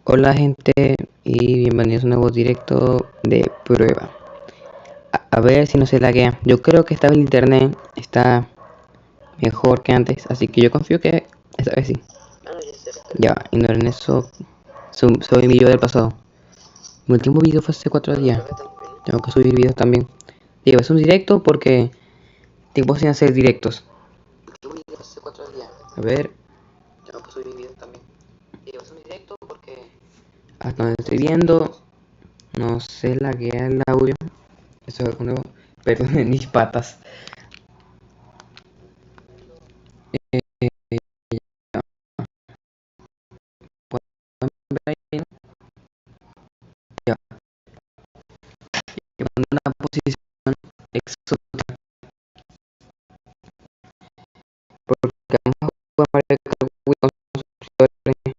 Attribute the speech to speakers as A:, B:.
A: Hola gente y bienvenidos a un nuevo directo de prueba. A ver si no se laguea. Yo creo que esta vez el internet está mejor que antes, así que yo confío que esta vez sí. Ya, ignoren eso. Soy mi yo del pasado. Mi último video fue hace 4 días. Tengo que subir videos también. Digo, es un directo porque tengo sin hacer directos. A ver. Tengo que subir videos también. Digo, es un directo porque hasta donde estoy viendo no se laguea el audio. Eso es nuevo. Perdón, mis patas. Ya, llevando una posición exótica porque vamos a jugar Mario Kart Wii con suscriptores.